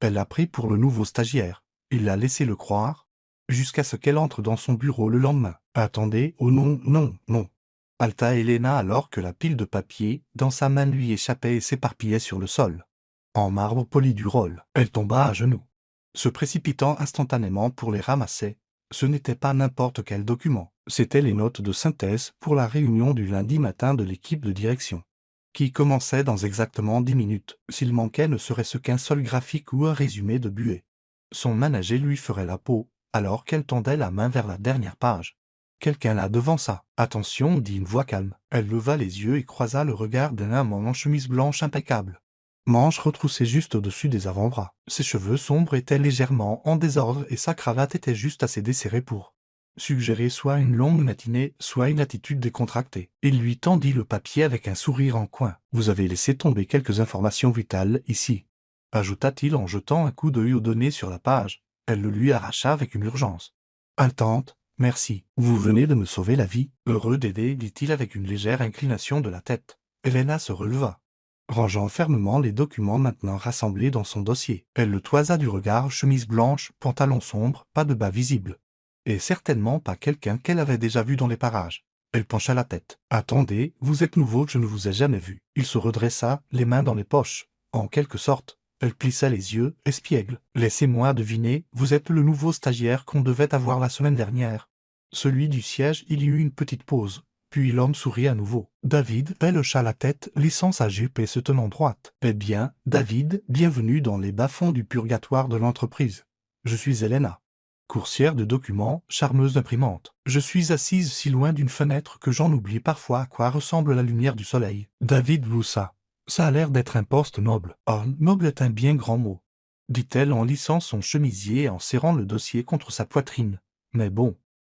Elle l'a pris pour le nouveau stagiaire. Il l'a laissé le croire, jusqu'à ce qu'elle entre dans son bureau le lendemain. Attendez, oh non, non, non. Halta Helena alors que la pile de papier dans sa main lui échappait et s'éparpillait sur le sol. En marbre poli du rôle, elle tomba à genoux, se précipitant instantanément pour les ramasser. Ce n'était pas n'importe quel document, c'étaient les notes de synthèse pour la réunion du lundi matin de l'équipe de direction, qui commençait dans exactement 10 minutes. S'il manquait ne serait-ce qu'un seul graphique ou un résumé de Buet, son manager lui ferait la peau, alors qu'elle tendait la main vers la dernière page. Quelqu'un là devant ça. Attention, dit une voix calme. Elle leva les yeux et croisa le regard d'un homme en chemise blanche impeccable, manches retroussées juste au-dessus des avant-bras. Ses cheveux sombres étaient légèrement en désordre et sa cravate était juste assez desserrée pour suggérer soit une longue matinée, soit une attitude décontractée. Il lui tendit le papier avec un sourire en coin. « Vous avez laissé tomber quelques informations vitales ici, » ajouta-t-il en jetant un coup d'œil aux données sur la page. Elle le lui arracha avec une urgence haletante. « Merci. Vous venez de me sauver la vie. » Heureux d'aider, dit-il avec une légère inclination de la tête. Helena se releva, rangeant fermement les documents maintenant rassemblés dans son dossier. Elle le toisa du regard, chemise blanche, pantalon sombre, pas de bas visible. Et certainement pas quelqu'un qu'elle avait déjà vu dans les parages. Elle pencha la tête. « Attendez, vous êtes nouveau, je ne vous ai jamais vu. » Il se redressa, les mains dans les poches. En quelque sorte, elle plissa les yeux, espiègle. « Laissez-moi deviner, vous êtes le nouveau stagiaire qu'on devait avoir la semaine dernière. » Celui du siège, il y eut une petite pause. Puis l'homme sourit à nouveau. David hocha la tête, lissant sa jupe et se tenant droite. « Eh bien, David, bienvenue dans les bas-fonds du purgatoire de l'entreprise. Je suis Helena, coursière de documents, charmeuse imprimante. Je suis assise si loin d'une fenêtre que j'en oublie parfois à quoi ressemble la lumière du soleil. » David gloussa. « Ça a l'air d'être un poste noble. »« Oh, noble est un bien grand mot, » dit-elle en lissant son chemisier et en serrant le dossier contre sa poitrine. « Mais bon,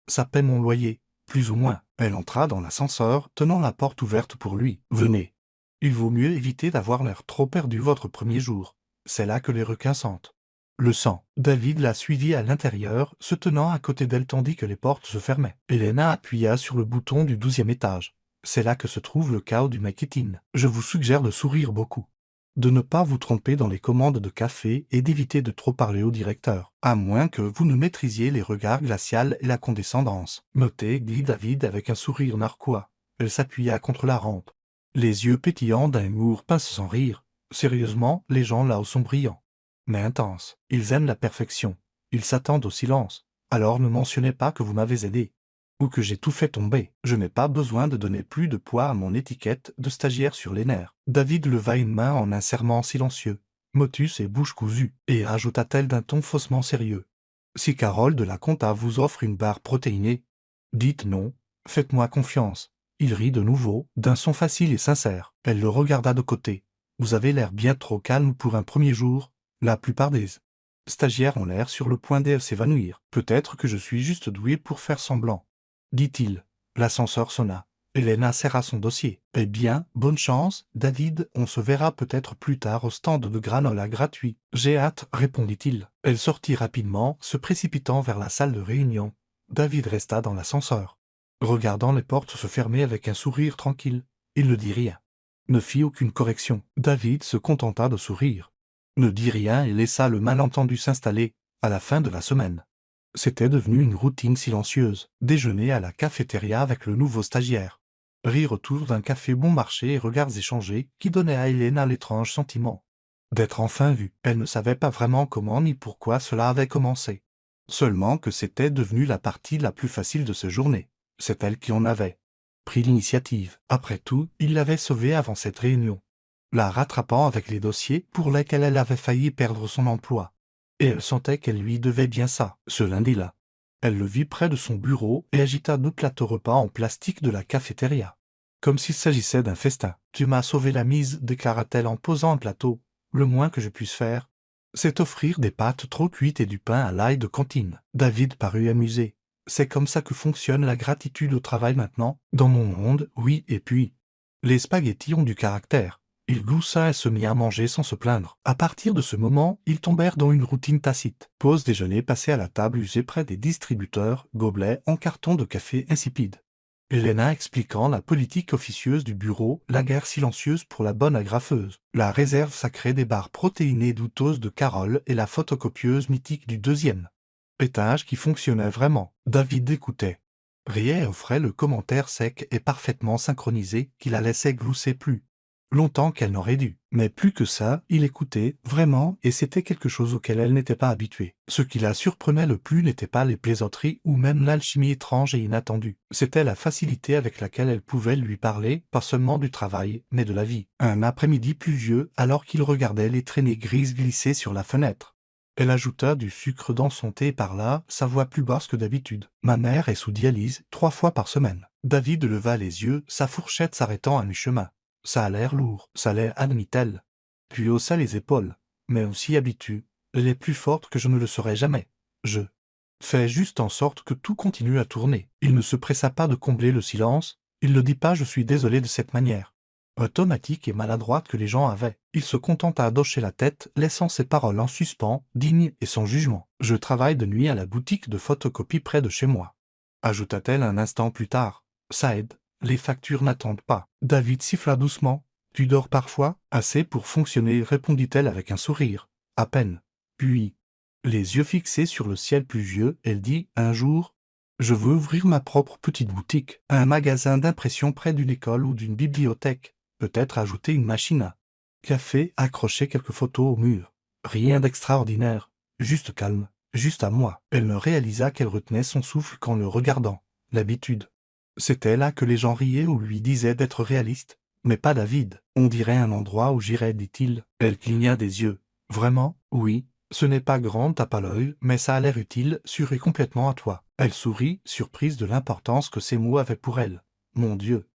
ça paie mon loyer, plus ou moins. » Elle entra dans l'ascenseur, tenant la porte ouverte pour lui. « Venez. Il vaut mieux éviter d'avoir l'air trop perdu votre premier jour. C'est là que les requins sentent le sang. » David la suivit à l'intérieur, se tenant à côté d'elle tandis que les portes se fermaient. Helena appuya sur le bouton du 12e étage. « C'est là que se trouve le chaos du marketing. Je vous suggère de sourire beaucoup, de ne pas vous tromper dans les commandes de café et d'éviter de trop parler au directeur, à moins que vous ne maîtrisiez les regards glaciaux et la condescendance. » Notez, dit David avec un sourire narquois. Elle s'appuya contre la rampe, les yeux pétillants d'un humour pince sans rire. « Sérieusement, les gens là-haut sont brillants, mais intenses. Ils aiment la perfection. Ils s'attendent au silence. Alors ne mentionnez pas que vous m'avez aidé, ou que j'ai tout fait tomber. Je n'ai pas besoin de donner plus de poids à mon étiquette de stagiaire sur les nerfs. » David leva une main en un serment silencieux, motus et bouche cousue, et ajouta-t-elle d'un ton faussement sérieux. « Si Carole de la compta vous offre une barre protéinée, dites non, faites-moi confiance. » Il rit de nouveau, d'un son facile et sincère. Elle le regarda de côté. « Vous avez l'air bien trop calme pour un premier jour. La plupart des stagiaires ont l'air sur le point de s'évanouir. Peut-être que je suis juste doué pour faire semblant, » dit-il. L'ascenseur sonna. Helena serra son dossier. « Eh bien, bonne chance, David, on se verra peut-être plus tard au stand de granola gratuit. »« J'ai hâte, » répondit-il. Elle sortit rapidement, se précipitant vers la salle de réunion. David resta dans l'ascenseur, regardant les portes se fermer avec un sourire tranquille. Il ne dit rien, ne fit aucune correction. David se contenta de sourire, ne dit rien et laissa le malentendu s'installer. À la fin de la semaine, c'était devenu une routine silencieuse. Déjeuner à la cafétéria avec le nouveau stagiaire, rire autour d'un café bon marché et regards échangés qui donnaient à Helena l'étrange sentiment d'être enfin vue. Elle ne savait pas vraiment comment ni pourquoi cela avait commencé, seulement que c'était devenu la partie la plus facile de cette journée. C'est elle qui en avait pris l'initiative. Après tout, il l'avait sauvée avant cette réunion, la rattrapant avec les dossiers pour lesquels elle avait failli perdre son emploi. Et elle sentait qu'elle lui devait bien ça. Ce lundi-là, elle le vit près de son bureau et agita 2 plateaux repas en plastique de la cafétéria, comme s'il s'agissait d'un festin. « Tu m'as sauvé la mise, » déclara-t-elle en posant un plateau. « Le moins que je puisse faire, c'est offrir des pâtes trop cuites et du pain à l'ail de cantine. » David parut amusé. « C'est comme ça que fonctionne la gratitude au travail maintenant, dans mon monde, oui, et puis, les spaghettis ont du caractère. » Il gloussa et se mit à manger sans se plaindre. À partir de ce moment, ils tombèrent dans une routine tacite. Pause déjeuner passée à la table usée près des distributeurs, gobelets en carton de café insipide. Elena expliquant la politique officieuse du bureau, la guerre silencieuse pour la bonne agrafeuse, la réserve sacrée des barres protéinées douteuses de Carole et la photocopieuse mythique du deuxième étage qui fonctionnait vraiment. David écoutait. Riait et offrait le commentaire sec et parfaitement synchronisé qui la laissait glousser plus longtemps qu'elle n'aurait dû. Mais plus que ça, il écoutait, vraiment, et c'était quelque chose auquel elle n'était pas habituée. Ce qui la surprenait le plus n'était pas les plaisanteries ou même l'alchimie étrange et inattendue. C'était la facilité avec laquelle elle pouvait lui parler, pas seulement du travail, mais de la vie. Un après-midi pluvieux, alors qu'il regardait les traînées grises glisser sur la fenêtre. Elle ajouta du sucre dans son thé par là, sa voix plus basse que d'habitude. Ma mère est sous dialyse 3 fois par semaine. David leva les yeux, sa fourchette s'arrêtant à mi-chemin. Ça a l'air lourd, ça l'est, admit-elle. Puis haussa les épaules. Mais aussi habitue, elle est plus forte que je ne le serai jamais. Je fais juste en sorte que tout continue à tourner. Il ne se pressa pas de combler le silence. Il ne dit pas je suis désolé de cette manière automatique et maladroite que les gens avaient. Il se contenta d'hocher la tête, laissant ses paroles en suspens, dignes et sans jugement. Je travaille de nuit à la boutique de photocopie près de chez moi. Ajouta-t-elle un instant plus tard. Ça aide. Les factures n'attendent pas. David siffla doucement. Tu dors parfois? Assez pour fonctionner, répondit-elle avec un sourire. À peine. Puis, les yeux fixés sur le ciel pluvieux, elle dit, un jour, je veux ouvrir ma propre petite boutique, un magasin d'impression près d'une école ou d'une bibliothèque, peut-être ajouter une machine à café, accrocher quelques photos au mur. Rien d'extraordinaire, juste calme, juste à moi. Elle ne réalisa qu'elle retenait son souffle qu'en le regardant. L'habitude. C'était là que les gens riaient ou lui disaient d'être réaliste, mais pas David. On dirait un endroit où j'irais, dit-il. Elle cligna des yeux. Vraiment? Oui. Ce n'est pas grand, tape à l'œil, mais ça a l'air utile, sûr et complètement à toi. Elle sourit, surprise de l'importance que ces mots avaient pour elle. Mon Dieu.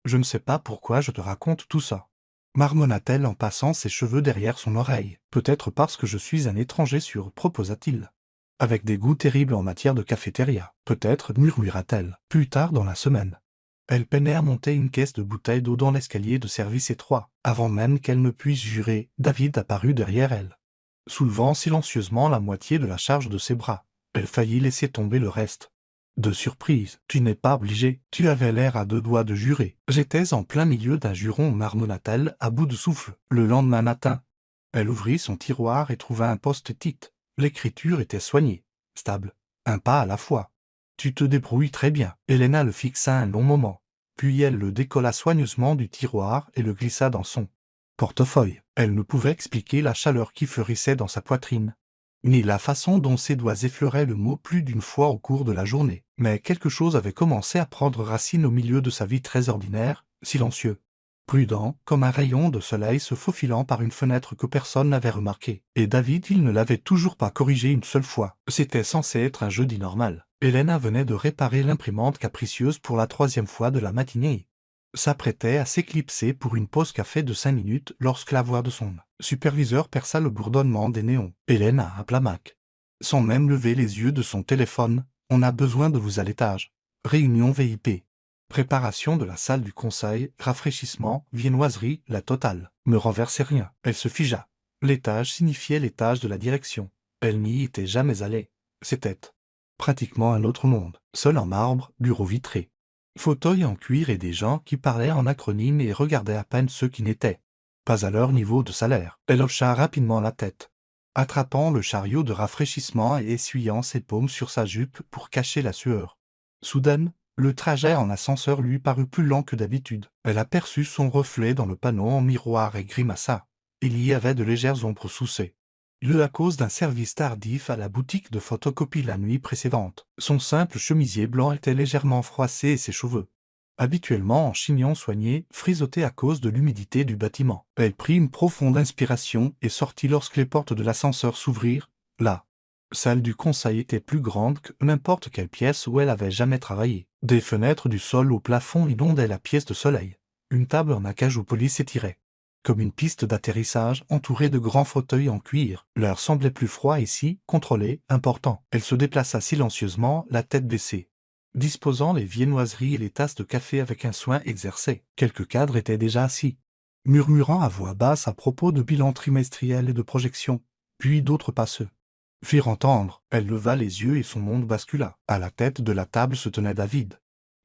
Je ne sais pas pourquoi je te raconte tout ça. Marmonna-t-elle en passant ses cheveux derrière son oreille. Peut-être parce que je suis un étranger sûr, proposa-t-il. Avec des goûts terribles en matière de cafétéria. Peut-être, murmura-t-elle, plus tard dans la semaine. Elle peinait à monter une caisse de bouteilles d'eau dans l'escalier de service étroit. Avant même qu'elle ne puisse jurer, David apparut derrière elle, soulevant silencieusement la moitié de la charge de ses bras. Elle faillit laisser tomber le reste. De surprise, tu n'es pas obligé, tu avais l'air à 2 doigts de jurer. J'étais en plein milieu d'un juron, marmonna-t-elle, à bout de souffle. Le lendemain matin, elle ouvrit son tiroir et trouva un post-it. L'écriture était soignée, stable, un pas à la fois. Tu te débrouilles très bien. Elena le fixa un long moment. Puis elle le décolla soigneusement du tiroir et le glissa dans son portefeuille. Elle ne pouvait expliquer la chaleur qui fleurissait dans sa poitrine, ni la façon dont ses doigts effleuraient le mot plus d'une fois au cours de la journée. Mais quelque chose avait commencé à prendre racine au milieu de sa vie très ordinaire, silencieux, prudent, comme un rayon de soleil se faufilant par une fenêtre que personne n'avait remarquée. Et David, il ne l'avait toujours pas corrigé une seule fois. C'était censé être un jeudi normal. Elena venait de réparer l'imprimante capricieuse pour la 3e fois de la matinée. S'apprêtait à s'éclipser pour une pause café de 5 minutes lorsque la voix de son superviseur perça le bourdonnement des néons. Elena appela Mac. Sans même lever les yeux de son téléphone, on a besoin de vous à l'étage. Réunion VIP. Préparation de la salle du conseil, rafraîchissement, viennoiserie, la totale. Me renversait rien. Elle se figea. L'étage signifiait l'étage de la direction. Elle n'y était jamais allée. C'était pratiquement un autre monde. Seul en marbre, bureau vitré, fauteuil en cuir et des gens qui parlaient en acronyme et regardaient à peine ceux qui n'étaient pas à leur niveau de salaire. Elle hocha rapidement la tête, attrapant le chariot de rafraîchissement et essuyant ses paumes sur sa jupe pour cacher la sueur. Soudain, le trajet en ascenseur lui parut plus lent que d'habitude. Elle aperçut son reflet dans le panneau en miroir et grimaça. Il y avait de légères ombres sous ses yeux à cause d'un service tardif à la boutique de photocopie la nuit précédente. Son simple chemisier blanc était légèrement froissé et ses cheveux, habituellement en chignon soigné, frisottés à cause de l'humidité du bâtiment. Elle prit une profonde inspiration et sortit lorsque les portes de l'ascenseur s'ouvrirent. La salle du conseil était plus grande que n'importe quelle pièce où elle avait jamais travaillé. Des fenêtres du sol au plafond inondaient la pièce de soleil. Une table en acajou poli s'étirait comme une piste d'atterrissage entourée de grands fauteuils en cuir. L'air semblait plus froid ici, contrôlé, important. Elle se déplaça silencieusement, la tête baissée, disposant les viennoiseries et les tasses de café avec un soin exercé. Quelques cadres étaient déjà assis, murmurant à voix basse à propos de bilan trimestriel et de projections, puis d'autres pas se firent entendre. Elle leva les yeux et son monde bascula. À la tête de la table se tenait David,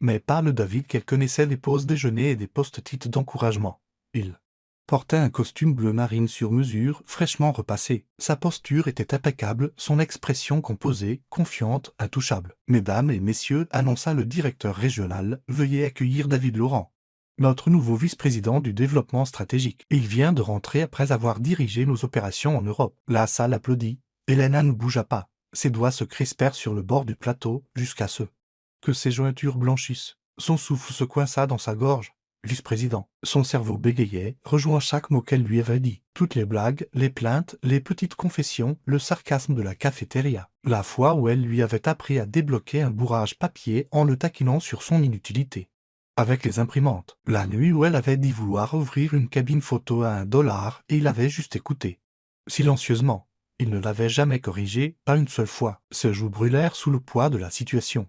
mais pas le David qu'elle connaissait des pauses déjeuner et des post-it d'encouragement. Il portait un costume bleu marine sur mesure, fraîchement repassé. Sa posture était impeccable, son expression composée, confiante, intouchable. « Mesdames et messieurs, annonça le directeur régional, veuillez accueillir David Laurent. Notre nouveau vice-président du développement stratégique. Il vient de rentrer après avoir dirigé nos opérations en Europe. » La salle applaudit. Elena ne bougea pas. Ses doigts se crispèrent sur le bord du plateau, jusqu'à ce que ses jointures blanchissent. Son souffle se coinça dans sa gorge. Vice-président. Son cerveau bégayait, rejoint chaque mot qu'elle lui avait dit. Toutes les blagues, les plaintes, les petites confessions, le sarcasme de la cafétéria. La fois où elle lui avait appris à débloquer un bourrage papier en le taquinant sur son inutilité. Avec les imprimantes. La nuit où elle avait dit vouloir ouvrir une cabine photo à $1 et il avait juste écouté. Silencieusement. Il ne l'avait jamais corrigé, pas une seule fois. Ses joues brûlèrent sous le poids de la situation.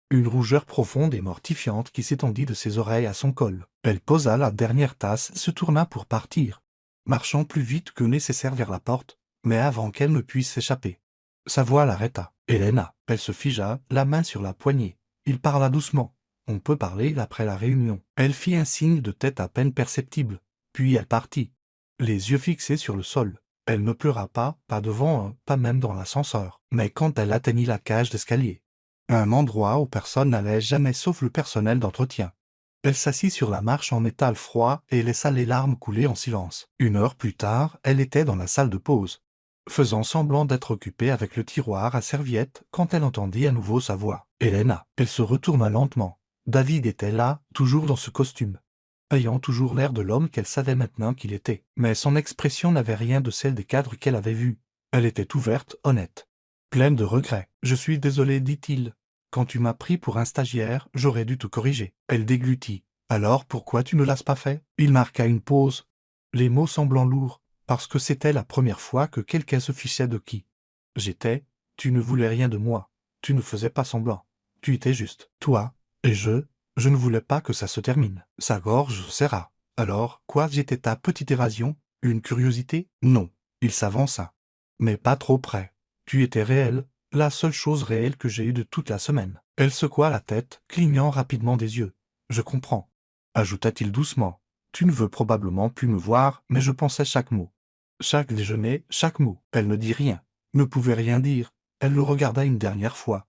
Une rougeur profonde et mortifiante qui s'étendit de ses oreilles à son col. Elle posa la dernière tasse, se tourna pour partir, marchant plus vite que nécessaire vers la porte, mais avant qu'elle ne puisse s'échapper. Sa voix l'arrêta. « Elena !» Elle se figea, la main sur la poignée. Il parla doucement. « On peut parler après la réunion. » Elle fit un signe de tête à peine perceptible, puis elle partit, les yeux fixés sur le sol. Elle ne pleura pas, pas devant, pas même dans l'ascenseur, mais quand elle atteignit la cage d'escalier. Un endroit où personne n'allait jamais sauf le personnel d'entretien. Elle s'assit sur la marche en métal froid et laissa les larmes couler en silence. 1 heure plus tard, elle était dans la salle de pause, faisant semblant d'être occupée avec le tiroir à serviettes quand elle entendit à nouveau sa voix. « Elena !» Elle se retourna lentement. David était là, toujours dans ce costume, ayant toujours l'air de l'homme qu'elle savait maintenant qu'il était. Mais son expression n'avait rien de celle des cadres qu'elle avait vus. Elle était ouverte, honnête, pleine de regrets. « Je suis désolé, dit-il. Quand tu m'as pris pour un stagiaire, j'aurais dû te corriger. » Elle déglutit. « Alors pourquoi tu ne l'as pas fait ?» Il marqua une pause, les mots semblant lourds, parce que c'était la première fois que quelqu'un se fichait de qui j'étais. Tu ne voulais rien de moi. Tu ne faisais pas semblant. Tu étais juste. Toi. Et je ne voulais pas que ça se termine. Sa gorge se serra. Alors, quoi, j'étais ta petite évasion? Une curiosité? Non. Il s'avança. Mais pas trop près. Tu étais réel, la seule chose réelle que j'ai eue de toute la semaine. Elle secoua la tête, clignant rapidement des yeux. Je comprends. Ajouta-t-il doucement. Tu ne veux probablement plus me voir, mais je pensais chaque mot. Chaque déjeuner, chaque mot. Elle ne dit rien. Ne pouvait rien dire. Elle le regarda une dernière fois.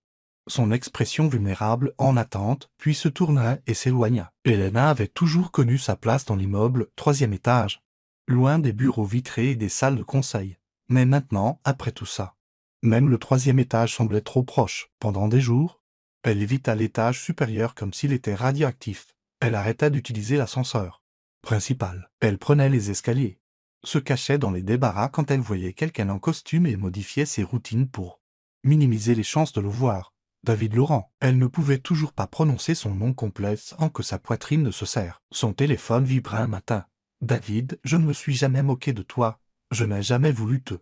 Son expression vulnérable, en attente, puis se tourna et s'éloigna. Elena avait toujours connu sa place dans l'immeuble, 3e étage, loin des bureaux vitrés et des salles de conseil. Mais maintenant, après tout ça, même le 3e étage semblait trop proche. Pendant des jours, elle évita l'étage supérieur comme s'il était radioactif. Elle arrêta d'utiliser l'ascenseur principal. Elle prenait les escaliers, se cachait dans les débarras quand elle voyait quelqu'un en costume et modifiait ses routines pour minimiser les chances de le voir. David Laurent. Elle ne pouvait toujours pas prononcer son nom complet sans que sa poitrine ne se serre. Son téléphone vibra un matin. « David, je ne me suis jamais moqué de toi. Je n'ai jamais voulu te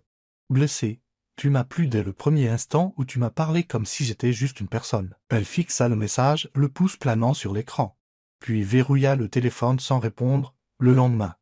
blesser. Tu m'as plu dès le premier instant où tu m'as parlé comme si j'étais juste une personne. » Elle fixa le message, le pouce planant sur l'écran, puis verrouilla le téléphone sans répondre. Le lendemain,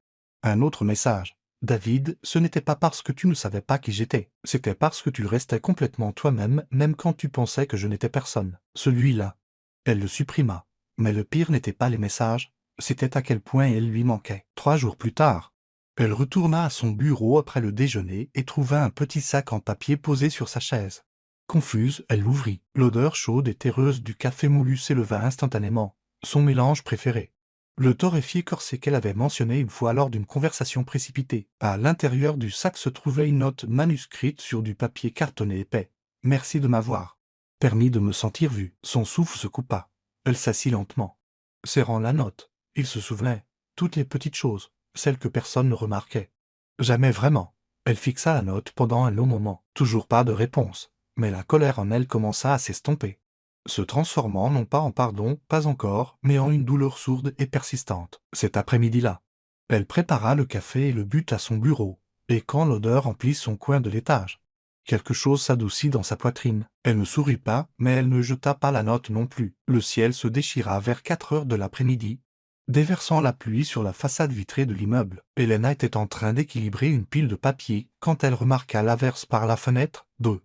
un autre message. David, ce n'était pas parce que tu ne savais pas qui j'étais. C'était parce que tu restais complètement toi-même, même quand tu pensais que je n'étais personne. Celui-là. Elle le supprima. Mais le pire n'était pas les messages, c'était à quel point elle lui manquait. 3 jours plus tard, elle retourna à son bureau après le déjeuner et trouva un petit sac en papier posé sur sa chaise. Confuse, elle l'ouvrit. L'odeur chaude et terreuse du café moulu s'éleva instantanément, son mélange préféré. Le torréfié corset qu'elle avait mentionné une fois lors d'une conversation précipitée. À l'intérieur du sac se trouvait une note manuscrite sur du papier cartonné épais. « Merci de m'avoir permis de me sentir vue. » Son souffle se coupa. Elle s'assit lentement, serrant la note. Il se souvenait. Toutes les petites choses, celles que personne ne remarquait. Jamais vraiment. Elle fixa la note pendant un long moment. Toujours pas de réponse. Mais la colère en elle commença à s'estomper, se transformant non pas en pardon, pas encore, mais en une douleur sourde et persistante. Cet après-midi-là, elle prépara le café et le but à son bureau, et quand l'odeur emplit son coin de l'étage, quelque chose s'adoucit dans sa poitrine. Elle ne sourit pas, mais elle ne jeta pas la note non plus. Le ciel se déchira vers 4 heures de l'après-midi, déversant la pluie sur la façade vitrée de l'immeuble. Elena était en train d'équilibrer une pile de papier quand elle remarqua l'averse par la fenêtre de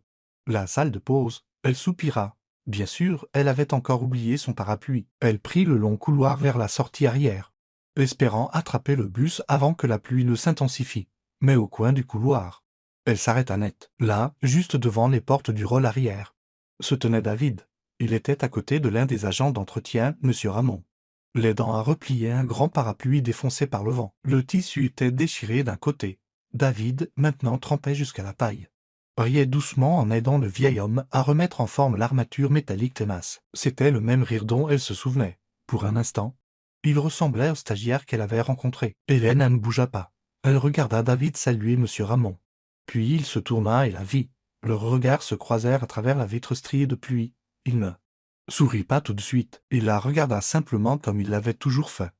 la salle de pause. Elle soupira. Bien sûr, elle avait encore oublié son parapluie. Elle prit le long couloir vers la sortie arrière, espérant attraper le bus avant que la pluie ne s'intensifie. Mais au coin du couloir, elle s'arrêta net, là, juste devant les portes du rôle arrière. Se tenait David. Il était à côté de l'un des agents d'entretien, M. Ramon, l'aidant à replier un grand parapluie défoncé par le vent. Le tissu était déchiré d'un côté. David, maintenant trempé jusqu'à la taille, riait doucement en aidant le vieil homme à remettre en forme l'armature métallique tenace. C'était le même rire dont elle se souvenait. Pour un instant, il ressemblait au stagiaire qu'elle avait rencontré. Hélène ne bougea pas. Elle regarda David saluer M. Ramon. Puis il se tourna et la vit. Leurs regards se croisèrent à travers la vitre striée de pluie. Il ne sourit pas tout de suite. Il la regarda simplement comme il l'avait toujours fait.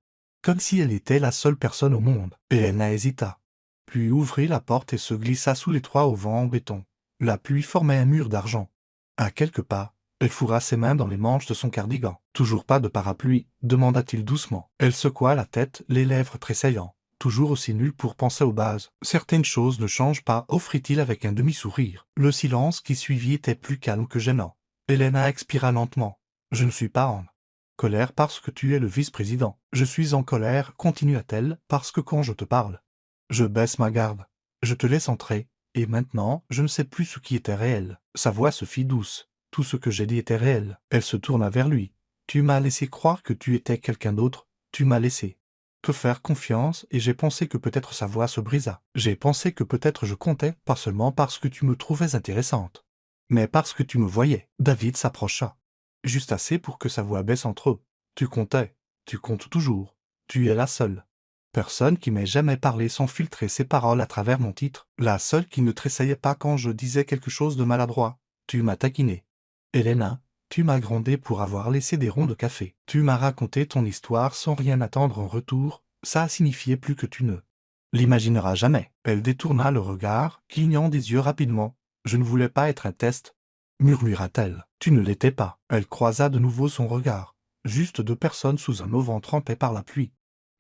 Comme si elle était la seule personne au monde. Hélène hésita. Puis ouvrit la porte et se glissa sous les toits au vent en béton. La pluie formait un mur d'argent. À quelques pas, elle fourra ses mains dans les manches de son cardigan. « Toujours pas de parapluie ?» demanda-t-il doucement. Elle secoua la tête, les lèvres tressaillant. Toujours aussi nul pour penser aux bases. « Certaines choses ne changent pas » offrit-il avec un demi-sourire. Le silence qui suivit était plus calme que gênant. Helena expira lentement. « Je ne suis pas en colère parce que tu es le vice-président. Je suis en colère, continua-t-elle, parce que quand je te parle, je baisse ma garde. Je te laisse entrer. Et maintenant, je ne sais plus ce qui était réel. » Sa voix se fit douce. Tout ce que j'ai dit était réel. Elle se tourna vers lui. « Tu m'as laissé croire que tu étais quelqu'un d'autre. Tu m'as laissé te faire confiance et j'ai pensé que peut-être sa voix se brisa. J'ai pensé que peut-être je comptais, pas seulement parce que tu me trouvais intéressante, mais parce que tu me voyais. » David s'approcha. Juste assez pour que sa voix baisse entre eux. « Tu comptais. Tu comptes toujours. Tu es la seule personne qui m'ait jamais parlé sans filtrer ses paroles à travers mon titre. La seule qui ne tressaillait pas quand je disais quelque chose de maladroit. Tu m'as taquiné. Helena, tu m'as grondé pour avoir laissé des ronds de café. Tu m'as raconté ton histoire sans rien attendre en retour. Ça a signifié plus que tu ne l'imagineras jamais. » Elle détourna le regard, clignant des yeux rapidement. « Je ne voulais pas être un test, » murmura-t-elle. « Tu ne l'étais pas. » Elle croisa de nouveau son regard. Juste deux personnes sous un auvent trempé par la pluie.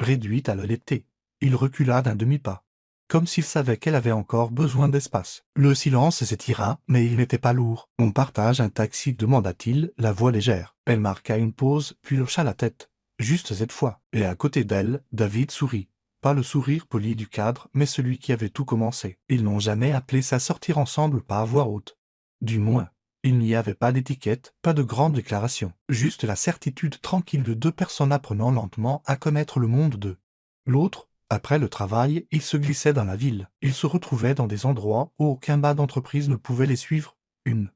Réduite à le l'été, il recula d'un demi-pas, comme s'il savait qu'elle avait encore besoin d'espace. Le silence s'étira, mais il n'était pas lourd. « On partage un taxi ?» demanda-t-il, la voix légère. Elle marqua une pause, puis hocha la tête. Juste cette fois. Et à côté d'elle, David sourit. Pas le sourire poli du cadre, mais celui qui avait tout commencé. Ils n'ont jamais appelé ça sortir ensemble par voix haute. Du moins, il n'y avait pas d'étiquette, pas de grande déclaration. Juste la certitude tranquille de deux personnes apprenant lentement à connaître le monde d'eux. L'autre, après le travail, ils se glissaient dans la ville. Ils se retrouvaient dans des endroits où aucun bas d'entreprise ne pouvait les suivre. Une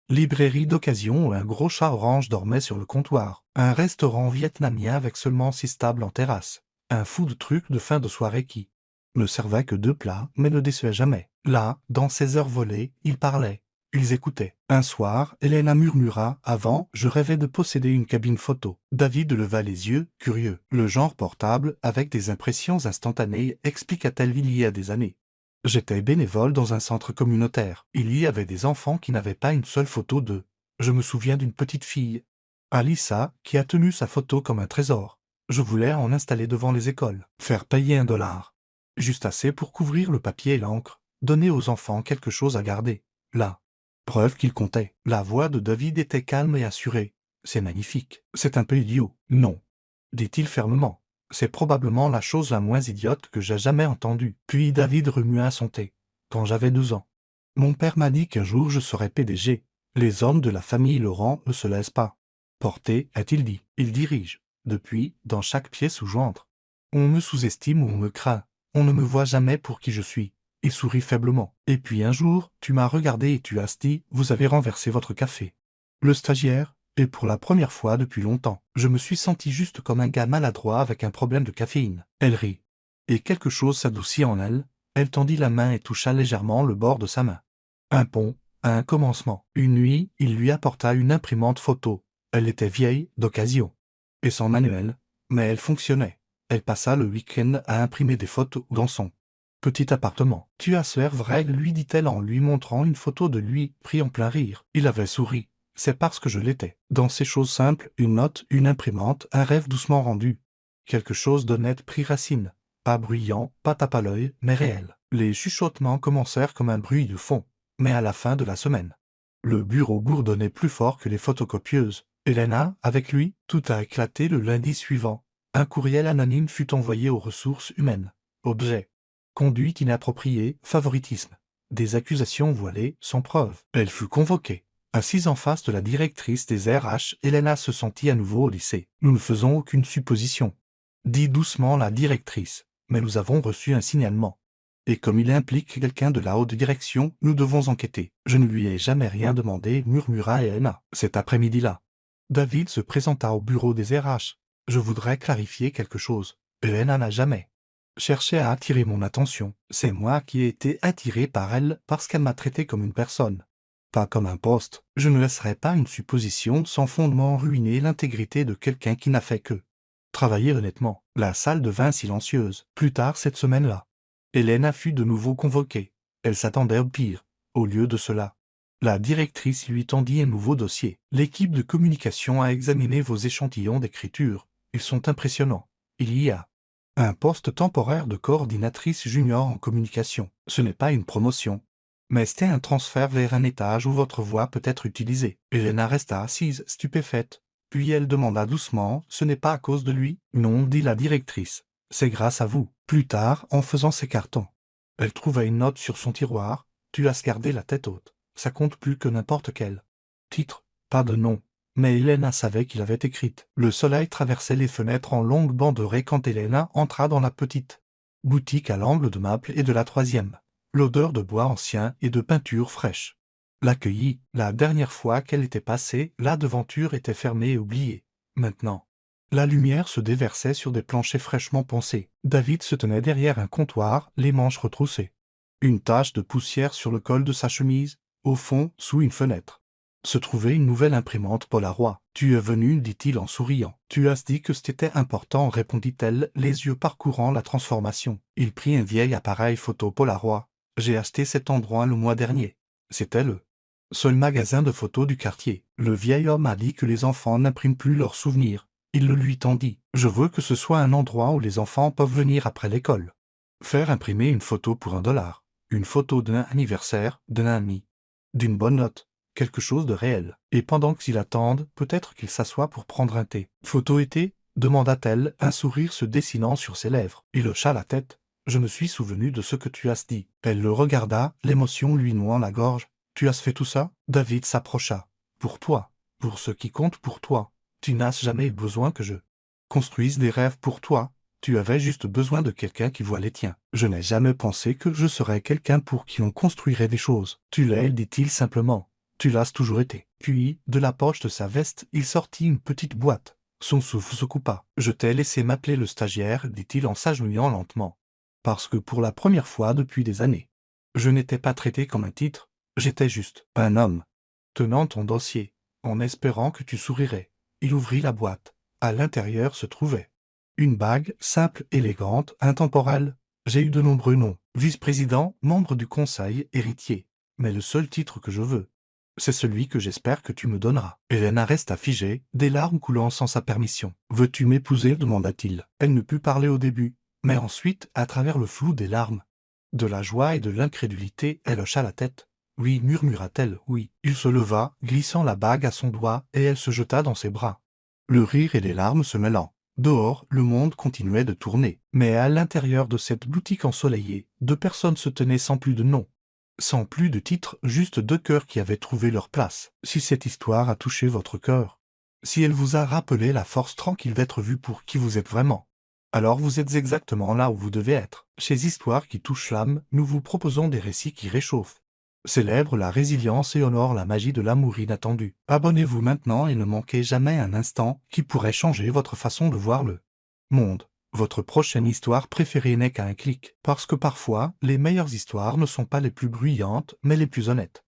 librairie d'occasion où un gros chat orange dormait sur le comptoir. Un restaurant vietnamien avec seulement 6 tables en terrasse. Un food truc de fin de soirée qui ne servait que 2 plats, mais ne décevait jamais. Là, dans ces heures volées, ils parlaient. Ils écoutaient. Un soir, Helena murmura « Avant, je rêvais de posséder une cabine photo. » David leva les yeux, curieux. « Le genre portable, avec des impressions instantanées, » expliqua-t-elle il y a des années. « J'étais bénévole dans un centre communautaire. Il y avait des enfants qui n'avaient pas une seule photo d'eux. Je me souviens d'une petite fille, Alissa, qui a tenu sa photo comme un trésor. Je voulais en installer devant les écoles. Faire payer $1. Juste assez pour couvrir le papier et l'encre. Donner aux enfants quelque chose à garder. Là. Preuve qu'il comptait. La voix de David était calme et assurée. « C'est magnifique. C'est un peu idiot. » « Non. » dit-il fermement. « C'est probablement la chose la moins idiote que j'ai jamais entendue. » Puis David remua son thé. « Quand j'avais 12 ans. Mon père m'a dit qu'un jour je serais PDG. Les hommes de la famille Laurent ne se laissent pas porter, a-t-il dit. Il dirige. Depuis, dans chaque pièce où j'entre. On me sous-estime ou on me craint. On ne me voit jamais pour qui je suis. » Il sourit faiblement. « Et puis un jour, tu m'as regardé et tu as dit, vous avez renversé votre café. » Le stagiaire, et pour la première fois depuis longtemps, je me suis senti juste comme un gars maladroit avec un problème de caféine. Elle rit. Et quelque chose s'adoucit en elle. Elle tendit la main et toucha légèrement le bord de sa main. Un pont, à un commencement. Une nuit, il lui apporta une imprimante photo. Elle était vieille, d'occasion. Et sans manuel, mais elle fonctionnait. Elle passa le week-end à imprimer des photos dans son petit appartement. « Tu as ce air vrai ?» lui dit-elle en lui montrant une photo de lui, pris en plein rire. Il avait souri. « C'est parce que je l'étais. » Dans ces choses simples, une note, une imprimante, un rêve doucement rendu. Quelque chose d'honnête prit racine. Pas bruyant, pas tape à l'œil, mais réel. Les chuchotements commencèrent comme un bruit de fond. Mais à la fin de la semaine, Le bureau bourdonnait plus fort que les photocopieuses. Elena, avec lui, tout a éclaté le lundi suivant. Un courriel anonyme fut envoyé aux ressources humaines. Objet. Conduite inappropriée, favoritisme. Des accusations voilées, sans preuve. Elle fut convoquée. Assise en face de la directrice des RH, Elena se sentit à nouveau au lycée. Nous ne faisons aucune supposition, dit doucement la directrice, mais nous avons reçu un signalement. Et comme il implique quelqu'un de la haute direction, nous devons enquêter. Je ne lui ai jamais rien demandé, murmura Elena. Cet après-midi-là, David se présenta au bureau des RH. Je voudrais clarifier quelque chose. Elena n'a jamais cherché à attirer mon attention. C'est moi qui ai été attiré par elle parce qu'elle m'a traité comme une personne, pas comme un poste. Je ne laisserai pas une supposition sans fondement ruiner l'intégrité de quelqu'un qui n'a fait que travailler honnêtement. La salle devint silencieuse. Plus tard cette semaine-là, Elena fut de nouveau convoquée. Elle s'attendait au pire. Au lieu de cela, la directrice lui tendit un nouveau dossier. L'équipe de communication a examiné vos échantillons d'écriture. Ils sont impressionnants. Il y a un poste temporaire de coordinatrice junior en communication. Ce n'est pas une promotion, mais c'était un transfert vers un étage où votre voix peut être utilisée. Elena resta assise, stupéfaite. Puis elle demanda doucement, « Ce n'est pas à cause de lui ?» « Non, dit la directrice. C'est grâce à vous. » Plus tard, en faisant ses cartons, elle trouva une note sur son tiroir. « Tu as gardé la tête haute. Ça compte plus que n'importe quel titre. » Pas de nom. Mais Elena savait qu'il avait écrite. Le soleil traversait les fenêtres en longues bandes dorées quand Elena entra dans la petite boutique à l'angle de Maple et de la 3e. L'odeur de bois ancien et de peinture fraîche l'accueillit. La dernière fois qu'elle était passée, la devanture était fermée et oubliée. Maintenant, la lumière se déversait sur des planchers fraîchement poncés. David se tenait derrière un comptoir, les manches retroussées. Une tache de poussière sur le col de sa chemise. Au fond, sous une fenêtre, se trouvait une nouvelle imprimante Polaroid. « Tu es venu, dit-il en souriant. « Tu as dit que c'était important, répondit-elle, les yeux parcourant la transformation. Il prit un vieil appareil photo Polaroid. J'ai acheté cet endroit le mois dernier. C'était le seul magasin de photos du quartier. Le vieil homme a dit que les enfants n'impriment plus leurs souvenirs. Il le lui tendit. Je veux que ce soit un endroit où les enfants peuvent venir après l'école. Faire imprimer une photo pour $1. Une photo d'un anniversaire, d'un ami, d'une bonne note. Quelque chose de réel. Et pendant qu'ils attendent, peut-être qu'ils s'assoient pour prendre un thé. « Photo été ?» demanda-t-elle, un sourire se dessinant sur ses lèvres. Il hocha la tête. « Je me suis souvenu de ce que tu as dit. » Elle le regarda, l'émotion lui nouant la gorge. « Tu as fait tout ça ?» David s'approcha. « Pour toi. Pour ce qui compte pour toi. Tu n'as jamais eu besoin que je construise des rêves pour toi. Tu avais juste besoin de quelqu'un qui voit les tiens. Je n'ai jamais pensé que je serais quelqu'un pour qui on construirait des choses. Tu l'es, dit-il simplement. Tu l'as toujours été. » Puis, de la poche de sa veste, il sortit une petite boîte. Son souffle se coupa. « Je t'ai laissé m'appeler le stagiaire, dit-il en s'agenouillant lentement. Parce que pour la première fois depuis des années, je n'étais pas traité comme un titre, j'étais juste un homme, tenant ton dossier, en espérant que tu sourirais. » Il ouvrit la boîte. À l'intérieur se trouvait une bague, simple, élégante, intemporelle. J'ai eu de nombreux noms. Vice-président, membre du conseil, héritier. Mais le seul titre que je veux, c'est celui que j'espère que tu me donneras. Elena resta figée, des larmes coulant sans sa permission. « Veux-tu m'épouser ?» demanda-t-il. Elle ne put parler au début, mais ensuite, à travers le flou des larmes, de la joie et de l'incrédulité, elle hocha la tête. « Oui, murmura-t-elle, oui. » Il se leva, glissant la bague à son doigt, et elle se jeta dans ses bras. Le rire et les larmes se mêlant. Dehors, le monde continuait de tourner. Mais à l'intérieur de cette boutique ensoleillée, 2 personnes se tenaient sans plus de nom, sans plus de titre, juste 2 cœurs qui avaient trouvé leur place. Si cette histoire a touché votre cœur, si elle vous a rappelé la force tranquille d'être vu pour qui vous êtes vraiment, alors vous êtes exactement là où vous devez être. Chez Histoires qui touchent l'âme, nous vous proposons des récits qui réchauffent, célèbrent la résilience et honorent la magie de l'amour inattendu. Abonnez-vous maintenant et ne manquez jamais un instant qui pourrait changer votre façon de voir le monde. Votre prochaine histoire préférée n'est qu'à un clic, parce que parfois, les meilleures histoires ne sont pas les plus bruyantes, mais les plus honnêtes.